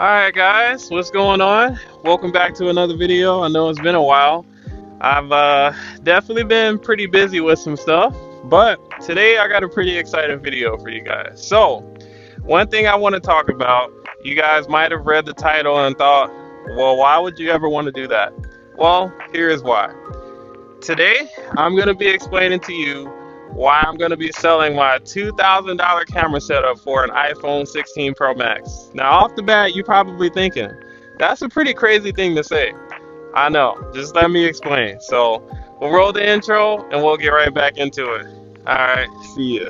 Alright guys, what's going on? Welcome back to another video. I know it's been a while. I've definitely been pretty busy with some stuff, but today I got a pretty exciting video for you guys. So, one thing I want to talk about, you guys might have read the title and thought, well, why would you ever want to do that? Well, here is why. Today, I'm going to be explaining to you why I'm going to be selling my $2,000 camera setup for an iPhone 16 Pro Max. Now, off the bat, you're probably thinking, that's a pretty crazy thing to say. I know, just let me explain. So, we'll roll the intro and we'll get right back into it. Alright, see ya.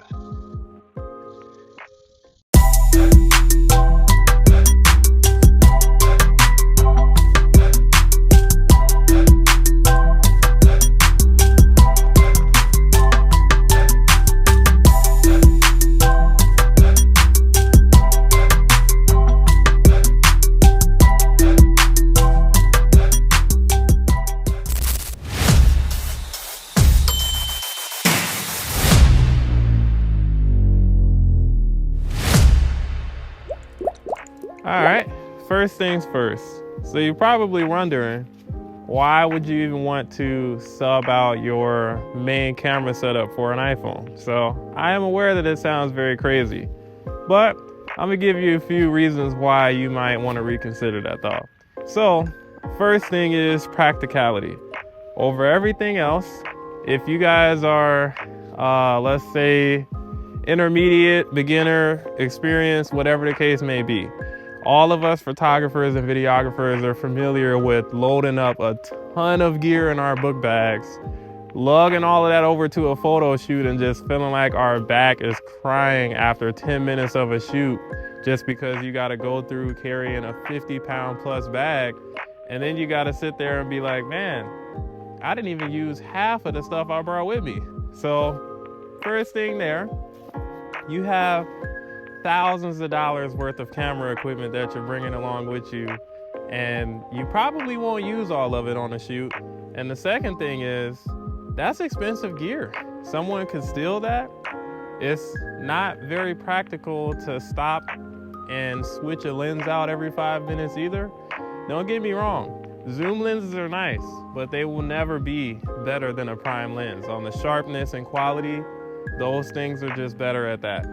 Alright, first things first. So you're probably wondering, why would you even want to sub out your main camera setup for an iPhone? So I am aware that it sounds very crazy, but I'm gonna give you a few reasons why you might want to reconsider that thought. So first thing is practicality. Over everything else, if you guys are, let's say, intermediate, beginner, experienced, whatever the case may be, all of us photographers and videographers are familiar with loading up a ton of gear in our book bags, lugging all of that over to a photo shoot and just feeling like our back is crying after 10 minutes of a shoot just because you got to go through carrying a 50-pound plus bag, and then you got to sit there and be like, man, I didn't even use half of the stuff I brought with me. So first thing there, you have thousands of dollars worth of camera equipment that you're bringing along with you, and you probably won't use all of it on a shoot. And the second thing is, that's expensive gear. Someone could steal that. It's not very practical to stop and switch a lens out every 5 minutes either. Don't get me wrong, zoom lenses are nice, but they will never be better than a prime lens. On the sharpness and quality, those things are just better at that.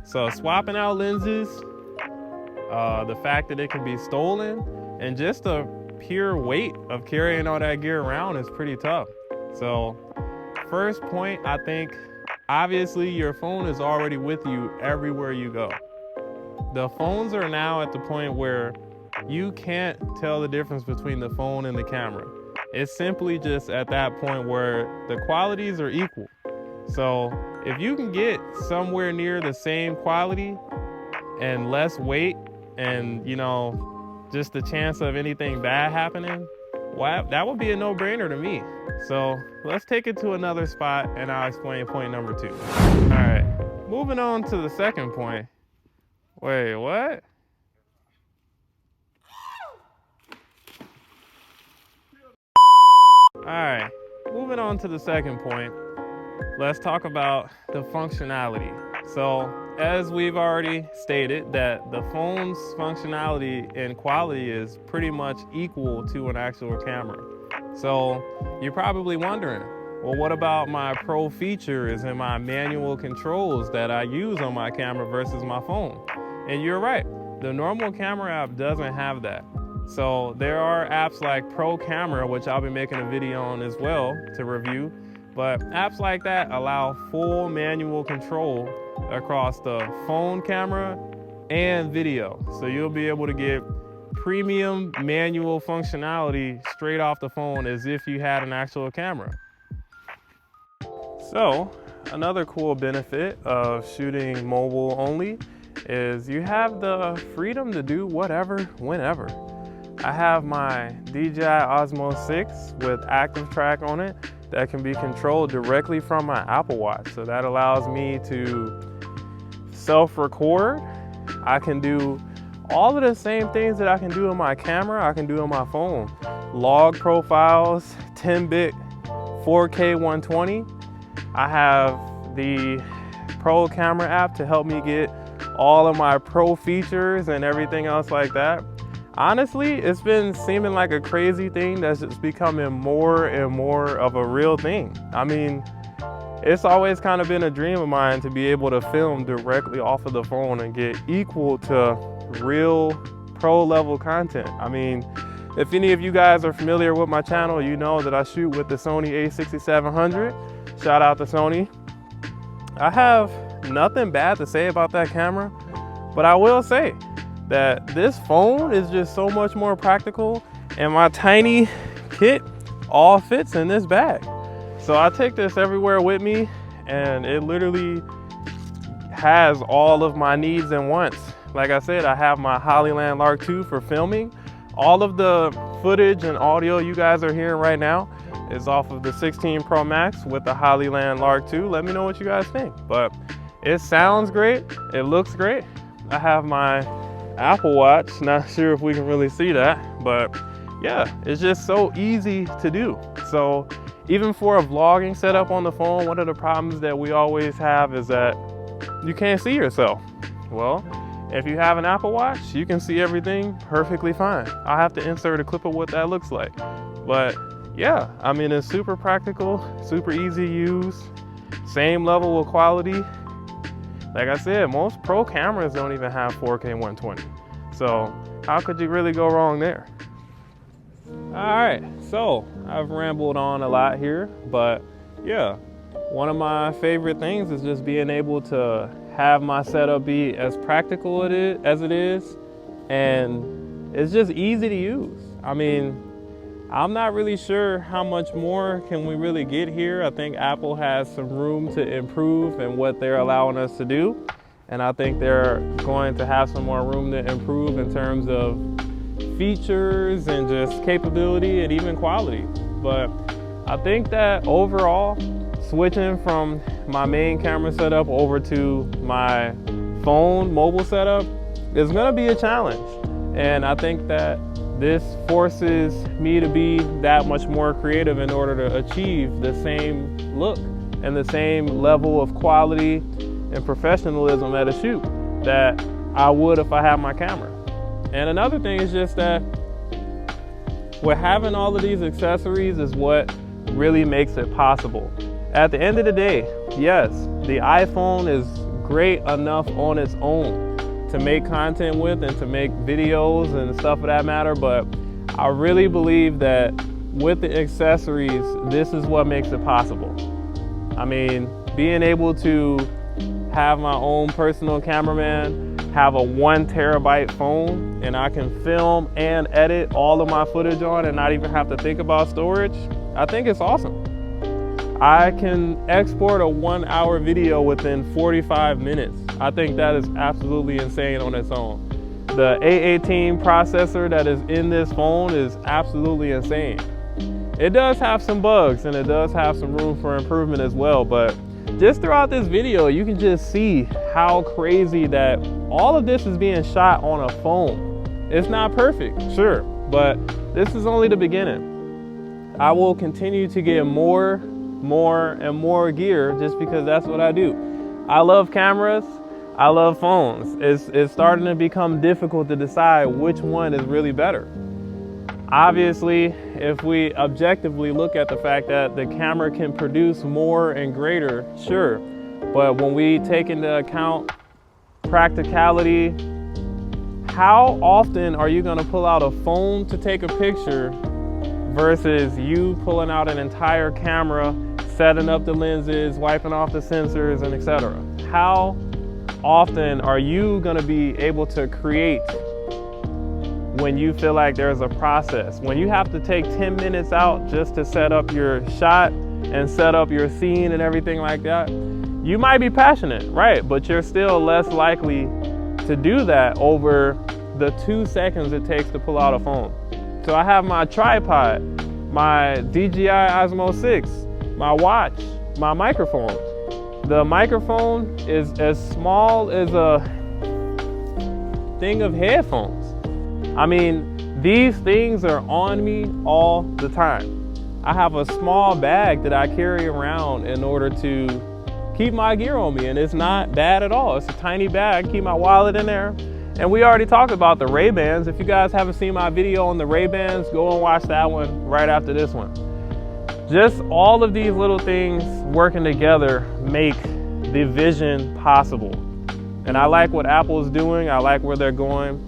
So swapping out lenses, the fact that it can be stolen, and just the pure weight of carrying all that gear around is pretty tough. So first point, I think, obviously your phone is already with you everywhere you go. The phones are now at the point where you can't tell the difference between the phone and the camera. It's simply just at that point where the qualities are equal. So if you can get somewhere near the same quality and less weight and, just the chance of anything bad happening, well, that would be a no-brainer to me. So let's take it to another spot and I'll explain point number 2. All right, moving on to the second point. Wait, what? All right, moving on to the second point. Let's talk about the functionality. So, as we've already stated, that the phone's functionality and quality is pretty much equal to an actual camera. So, you're probably wondering, well, what about my pro features and my manual controls that I use on my camera versus my phone? And you're right, the normal camera app doesn't have that. So, there are apps like Pro Camera, which I'll be making a video on as well to review. But apps like that allow full manual control across the phone camera and video. So you'll be able to get premium manual functionality straight off the phone as if you had an actual camera. So another cool benefit of shooting mobile only is you have the freedom to do whatever, whenever. I have my DJI Osmo 6 with active track on it that can be controlled directly from my Apple Watch. So that allows me to self-record. I can do all of the same things that I can do on my camera, I can do on my phone. Log profiles, 10-bit 4K 120. I have the Pro Camera app to help me get all of my pro features and everything else like that. honestly, it's been seeming like a crazy thing that's just becoming more and more of a real thing. I mean, it's always kind of been a dream of mine to be able to film directly off of the phone and get equal to real pro level content. I mean, if any of you guys are familiar with my channel, you know that I shoot with the Sony a6700. Shout out to Sony. I have nothing bad to say about that camera, but I will say that this phone is just so much more practical, and my tiny kit all fits in this bag. So I take this everywhere with me, and it literally has all of my needs and wants. Like I said, I have my Hollyland Lark 2 for filming. All of the footage and audio you guys are hearing right now is off of the 16 Pro Max with the Hollyland Lark 2. Let me know what you guys think. But it sounds great, it looks great. I have my Apple Watch, not sure if we can really see that, but yeah, it's just so easy to do. So even for a vlogging setup on the phone, one of the problems that we always have is that you can't see yourself. Well, if you have an Apple Watch, you can see everything perfectly fine. I'll have to insert a clip of what that looks like. But yeah, I mean, it's super practical, super easy to use, same level of quality. Like I said, most pro cameras don't even have 4K 120. So how could you really go wrong there? All right, so I've rambled on a lot here, but yeah, one of my favorite things is just being able to have my setup be as practical as it is, and it's just easy to use. I mean, I'm not really sure how much more can we really get here. I think Apple has some room to improve in what they're allowing us to do, and I think they're going to have some more room to improve in terms of features and just capability and even quality. But I think that overall, switching from my main camera setup over to my phone mobile setup is gonna be a challenge. And I think that this forces me to be that much more creative in order to achieve the same look and the same level of quality and professionalism at a shoot that I would if I had my camera. And another thing is just that with having all of these accessories is what really makes it possible. At the end of the day, yes, the iPhone is great enough on its own to make content with and to make videos and stuff of that matter, but I really believe that with the accessories, this is what makes it possible. I mean, being able to have my own personal cameraman, have a 1 terabyte phone, and I can film and edit all of my footage on and not even have to think about storage, I think it's awesome. I can export a 1-hour video within 45 minutes. I think that is absolutely insane on its own. The A18 processor that is in this phone is absolutely insane. It does have some bugs and it does have some room for improvement as well, but just throughout this video, you can just see how crazy that all of this is being shot on a phone. It's not perfect, sure, but this is only the beginning. I will continue to get more and more gear just because that's what I do. I love cameras, I love phones. It's starting to become difficult to decide which one is really better. Obviously, if we objectively look at the fact that the camera can produce more and greater, sure. But when we take into account practicality, how often are you gonna pull out a phone to take a picture versus you pulling out an entire camera, setting up the lenses, wiping off the sensors, and etc.? How often are you gonna be able to create when you feel like there's a process? When you have to take 10 minutes out just to set up your shot and set up your scene and everything like that, you might be passionate, right? But you're still less likely to do that over the 2 seconds it takes to pull out a phone. So I have my tripod, my DJI Osmo 6, my watch, my microphone. The microphone is as small as a thing of headphones. I mean, these things are on me all the time. I have a small bag that I carry around in order to keep my gear on me, and it's not bad at all. It's a tiny bag, keep my wallet in there, And we already talked about the Ray-Bans. If you guys haven't seen my video on the Ray-Bans, go and watch that one right after this one. Just all of these little things working together make the vision possible. And I like what Apple is doing. I like where they're going.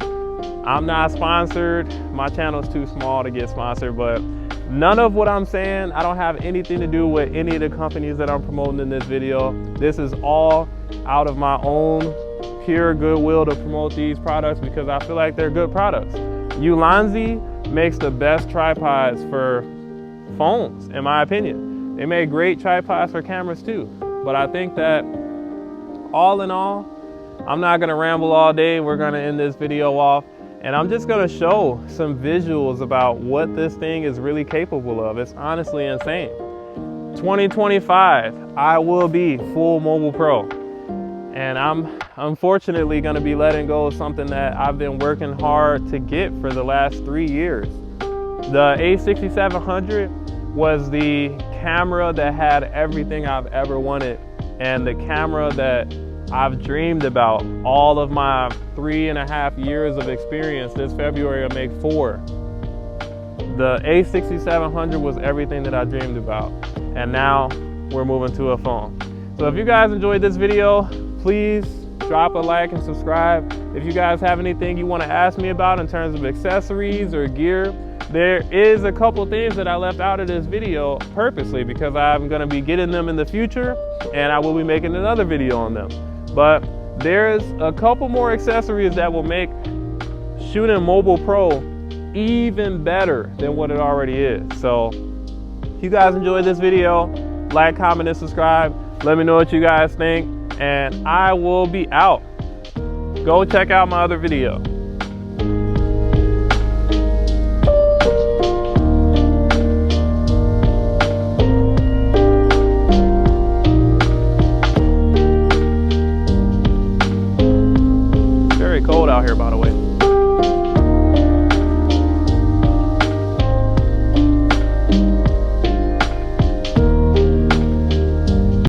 I'm not sponsored. My channel is too small to get sponsored, but none of what I'm saying, I don't have anything to do with any of the companies that I'm promoting in this video. This is all out of my own pure goodwill to promote these products because I feel like they're good products. Ulanzi makes the best tripods for phones, in my opinion. They make great tripods for cameras too. But I think that all in all, I'm not gonna ramble all day. We're gonna end this video off. And I'm just gonna show some visuals about what this thing is really capable of. It's honestly insane. 2025, I will be full mobile pro. And I'm unfortunately gonna be letting go of something that I've been working hard to get for the last 3 years. The A6700 was the camera that had everything I've ever wanted and the camera that I've dreamed about. All of my 3.5 years of experience. This February I'll make 4. The A6700 was everything that I dreamed about. And now we're moving to a phone. So if you guys enjoyed this video, please drop a like and subscribe. If you guys have anything you want to ask me about in terms of accessories or gear, there is a couple things that I left out of this video purposely because I'm going to be getting them in the future and I will be making another video on them. But there's a couple more accessories that will make shooting mobile pro even better than what it already is. So if you guys enjoyed this video, like, comment, and subscribe. Let me know what you guys think, and I will be out. Go check out my other video.